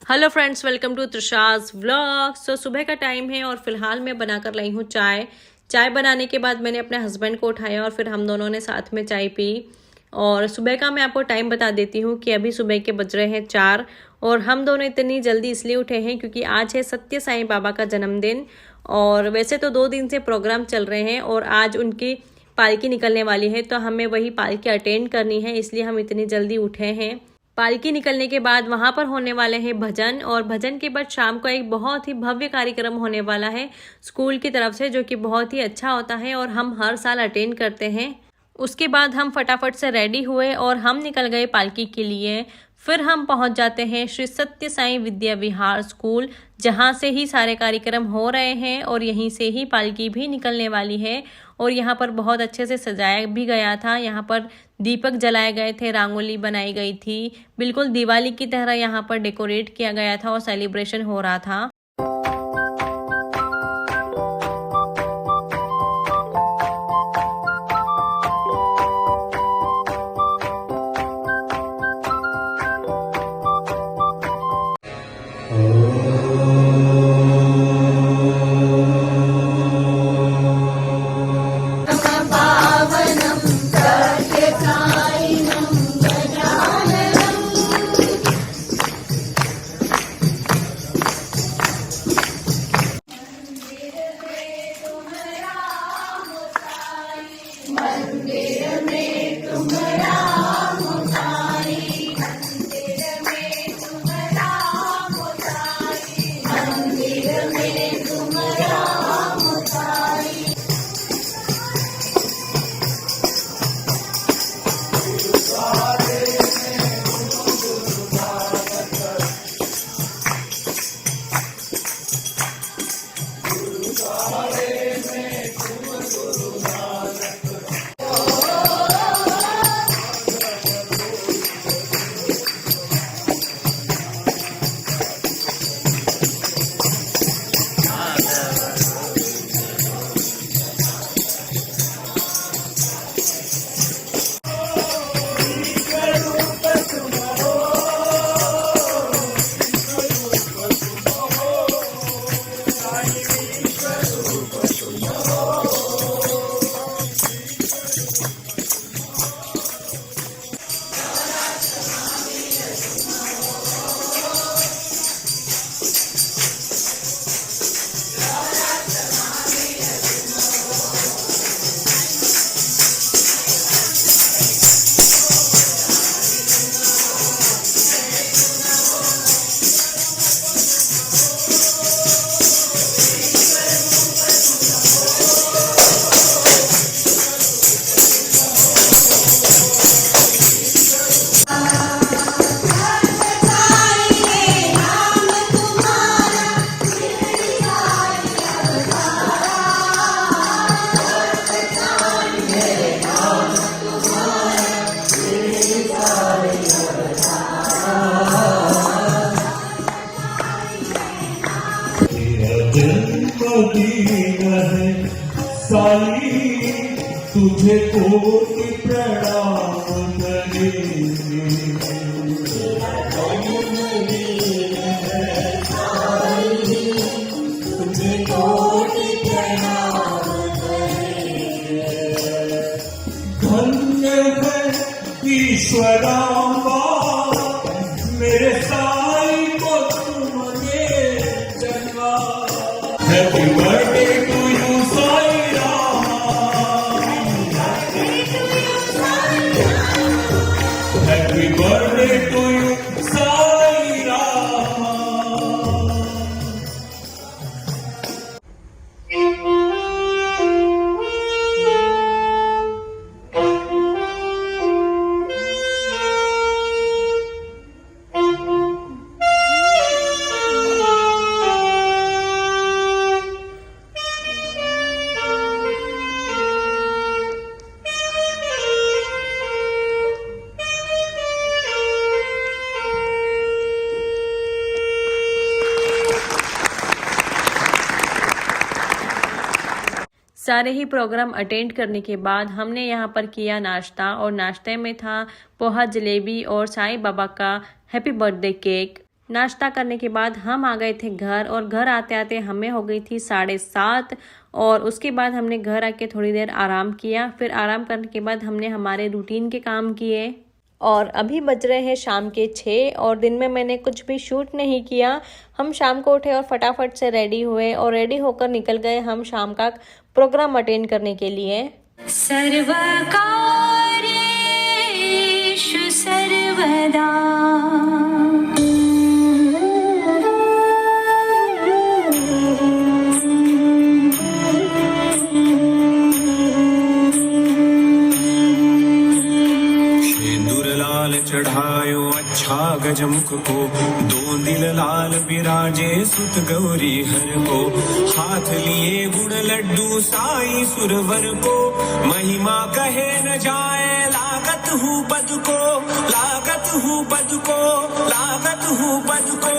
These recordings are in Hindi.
Hello friends, welcome to Trisha's vlog. सुबह का टाइम है और फिलहाल मैं बनाकर लाई हूँ चाय बनाने के बाद मैंने अपने हस्बैंड को उठाया और फिर हम दोनों ने साथ में चाय पी। और सुबह का मैं आपको टाइम बता देती हूँ कि अभी सुबह के बज रहे हैं 4 और हम दोनों इतनी जल्दी इसलिए उठे हैं क्योंकि आज है सत्य साईं बाबा का जन्मदिन। और वैसे तो 2 दिन से प्रोग्राम चल रहे हैं और आज उनकी पालकी निकलने वाली है, तो हमें वही पालकी अटेंड करनी है, इसलिए हम इतनी जल्दी उठे हैं। पालकी निकलने के बाद वहां पर होने वाले हैं भजन, और भजन के बाद शाम को एक बहुत ही भव्य कार्यक्रम होने वाला है स्कूल की तरफ से, जो कि बहुत ही अच्छा होता है और हम हर साल अटेंड करते हैं। उसके बाद हम फटाफट से रेडी हुए और हम निकल गए पालकी के लिए। फिर हम पहुंच जाते हैं श्री सत्य साईं विद्या विहार स्कूल, जहां से ही सारे कार्यक्रम हो रहे हैं और यहीं से ही पालकी भी निकलने वाली है। और यहाँ पर बहुत अच्छे से सजाया भी गया था, यहाँ पर दीपक जलाए गए थे, रंगोली बनाई गई थी, बिल्कुल दिवाली की तरह यहाँ पर डेकोरेट किया गया था और सेलिब्रेशन हो रहा था। साई तुझे कोटि प्रणाम करे, तुझे कोटि प्रणाम करे। धन्य है ईश्वरांबा मेरे साई को तुमने जन्मा। Happy birthday to you Sai Ram, happy birthday to you Sai Ram. सारे ही प्रोग्राम अटेंड करने के बाद हमने यहाँ पर किया नाश्ता, और नाश्ते में था पोहा, जलेबी और साईं बाबा का हैप्पी बर्थडे केक। नाश्ता करने के बाद हम आ गए थे घर, और घर आते आते हमें हो गई थी 7:30। और उसके बाद हमने घर आके थोड़ी देर आराम किया। फिर आराम करने के बाद हमने हमारे रूटीन के काम किए। और अभी बज रहे हैं शाम के 6, और दिन में मैंने कुछ भी शूट नहीं किया। हम शाम को उठे और फटाफट से रेडी हुए, और रेडी होकर निकल गए हम शाम का प्रोग्राम अटेंड करने के लिए। सर्वकार्येषु सर्वदा चढ़ायो अच्छा गजमुख को, दो दिल लाल बिराजे सुत गौरी हर को। हाथ लिए गुड़ लड्डू साई सुरवर को, महिमा कहे न जाए लागत हूँ पद को, लागत हूँ पद को, लागत हूँ पद को।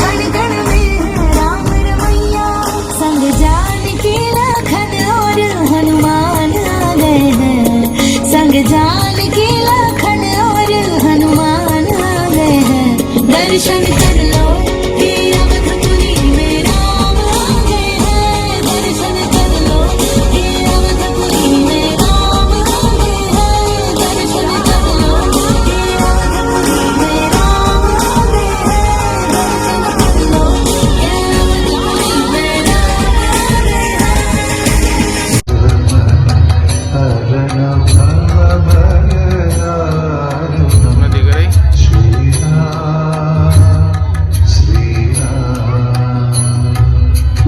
गण गण में राम रमैया, संग जानकी लखन और हनुमान आ गए हैं। संग जानकी लखन और हनुमान आ गए हैं। दर्शन कर लो हे अवधपुरी में राम आ गए हैं। दर्शन कर लो हे अवधपुरी में राम आ गए हैं। दर्शन कर लो हे अवधपुरी में राम आ गए हैं। दर्शन कर लो हे अवधपुरी में राम आ गए हैं।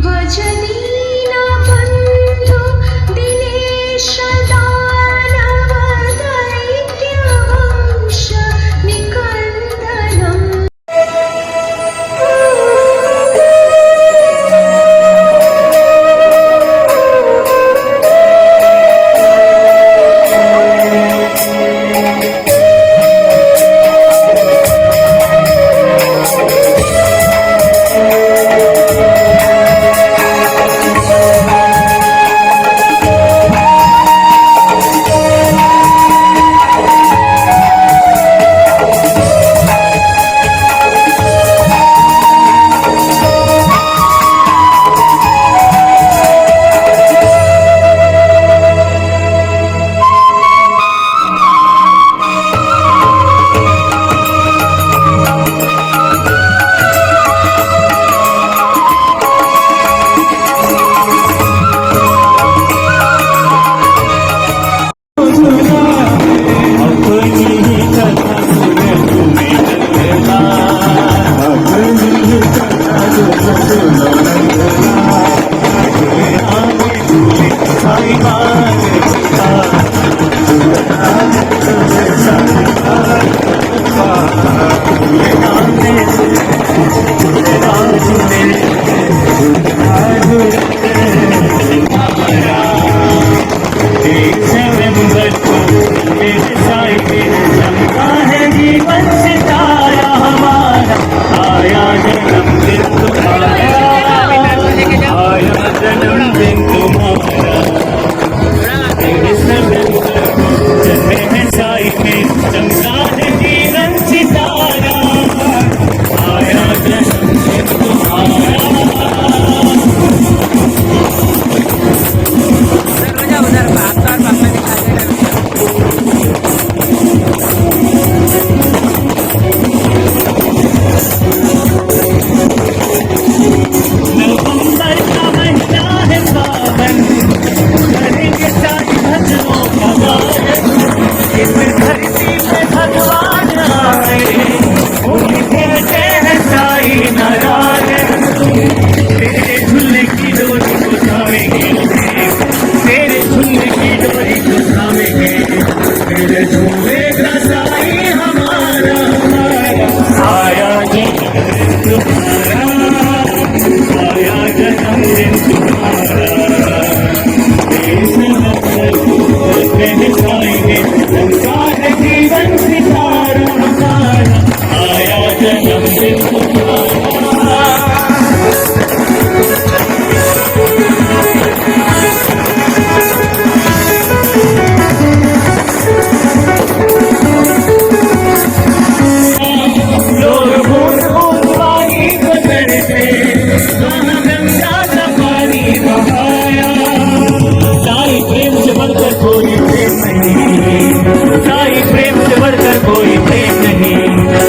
भजनीना बंधु दिनेश दानव दैत्य वंश निकंदनम।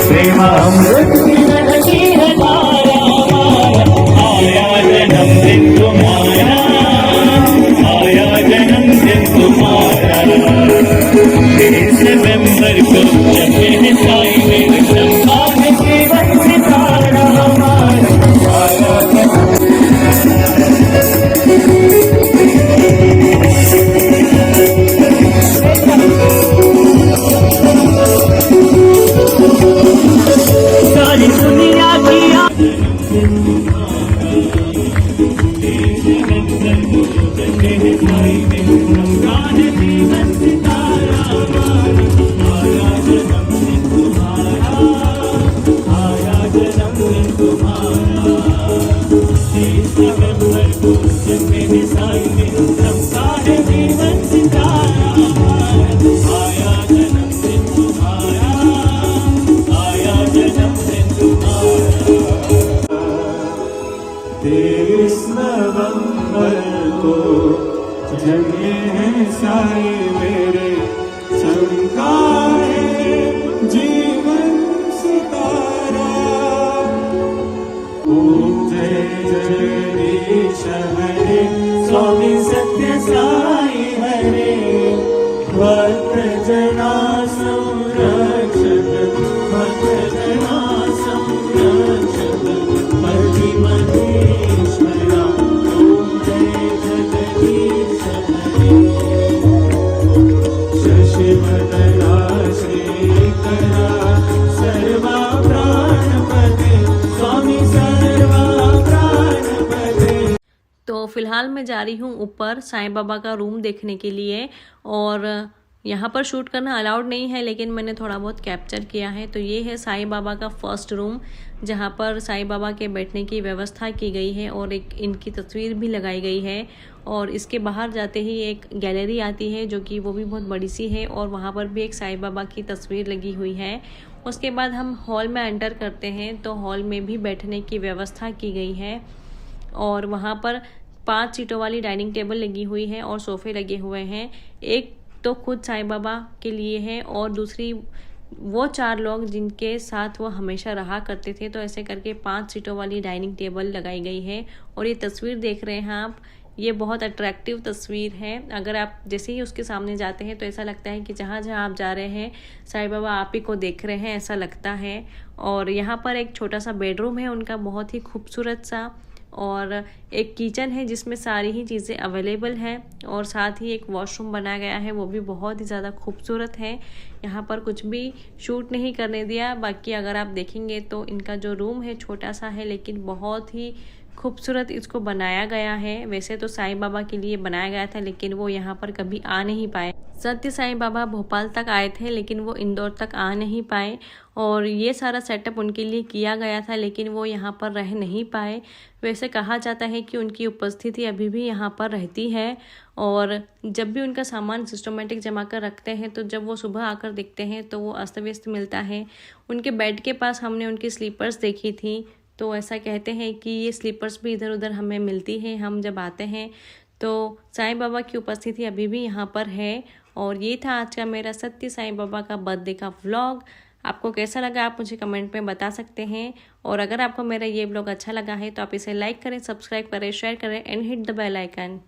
प्रेमामृत की बहती है धारा हमारा, आया जन्मदिन तुम्हारा, आया जन्मदिन तुम्हारा। 23 नवंबर को जब साई मेरे चंपा है जीवन सितारा हमारा, आया सारी दुनिया की जगे हैं साई मेरे, चमका है जीवन सितारा। ओम जय जगदीश हरे, स्वामी सत्य साई हरे, भक्त जना संरक्षक, भक्त जना संरक्षक, मधि मधेश्वरा। ओम जय जगदीश शशिवदना श्रीकरा, सर्वा प्राणपते, स्वामी सर्वा प्राणपते। तो फिलहाल मैं जा रही हूँ ऊपर साईं बाबा का रूम देखने के लिए, और यहाँ पर शूट करना अलाउड नहीं है, लेकिन मैंने थोड़ा बहुत कैप्चर किया है। तो ये है साईं बाबा का फर्स्ट रूम, जहाँ पर साईं बाबा के बैठने की व्यवस्था की गई है और एक इनकी तस्वीर भी लगाई गई है। और इसके बाहर जाते ही एक गैलरी आती है, जो कि वो भी बहुत बड़ी सी है, और वहाँ पर भी एक साईं बाबा की तस्वीर लगी हुई है। उसके बाद हम हॉल में एंटर करते हैं, तो हॉल में भी बैठने की व्यवस्था की गई है, और वहाँ पर 5 सीटों वाली डाइनिंग टेबल लगी हुई है और सोफे लगे हुए हैं। एक तो खुद साईं बाबा के लिए है, और दूसरी वो 4 लोग जिनके साथ वो हमेशा रहा करते थे। तो ऐसे करके 5 सीटों वाली डाइनिंग टेबल लगाई गई है। और ये तस्वीर देख रहे हैं आप, ये बहुत अट्रैक्टिव तस्वीर है। अगर आप जैसे ही उसके सामने जाते हैं तो ऐसा लगता है कि जहाँ जहाँ आप जा रहे हैं साईं बाबा आप ही को देख रहे हैं, ऐसा लगता है। और यहाँ पर एक छोटा सा बेडरूम है उनका, बहुत ही खूबसूरत सा, और एक किचन है जिसमें सारी ही चीज़ें अवेलेबल हैं, और साथ ही एक वॉशरूम बनाया गया है, वो भी बहुत ही ज़्यादा खूबसूरत है। यहाँ पर कुछ भी शूट नहीं करने दिया। बाकी अगर आप देखेंगे तो इनका जो रूम है छोटा सा है, लेकिन बहुत ही खूबसूरत इसको बनाया गया है। वैसे तो साईं बाबा के लिए बनाया गया था, लेकिन वो यहाँ पर कभी आ नहीं पाए। सत्य साईं बाबा भोपाल तक आए थे, लेकिन वो इंदौर तक आ नहीं पाए, और ये सारा सेटअप उनके लिए किया गया था, लेकिन वो यहाँ पर रह नहीं पाए। वैसे कहा जाता है कि उनकी उपस्थिति अभी भी यहाँ पर रहती है, और जब भी उनका सामान सिस्टमेटिक जमा कर रखते हैं, तो जब वो सुबह आकर देखते हैं तो वो अस्त व्यस्त मिलता है। उनके बेड के पास हमने उनकी स्लीपर्स देखी थी, तो ऐसा कहते हैं कि ये स्लीपर्स भी इधर उधर हमें मिलती है हम जब आते हैं। तो साईं बाबा की उपस्थिति अभी भी यहाँ पर है। और ये था आज का मेरा सत्य साईं बाबा का बर्थडे का व्लॉग। आपको कैसा लगा आप मुझे कमेंट में बता सकते हैं, और अगर आपको मेरा ये व्लॉग अच्छा लगा है तो आप इसे लाइक करें, सब्सक्राइब करें, शेयर करें and hit the bell icon.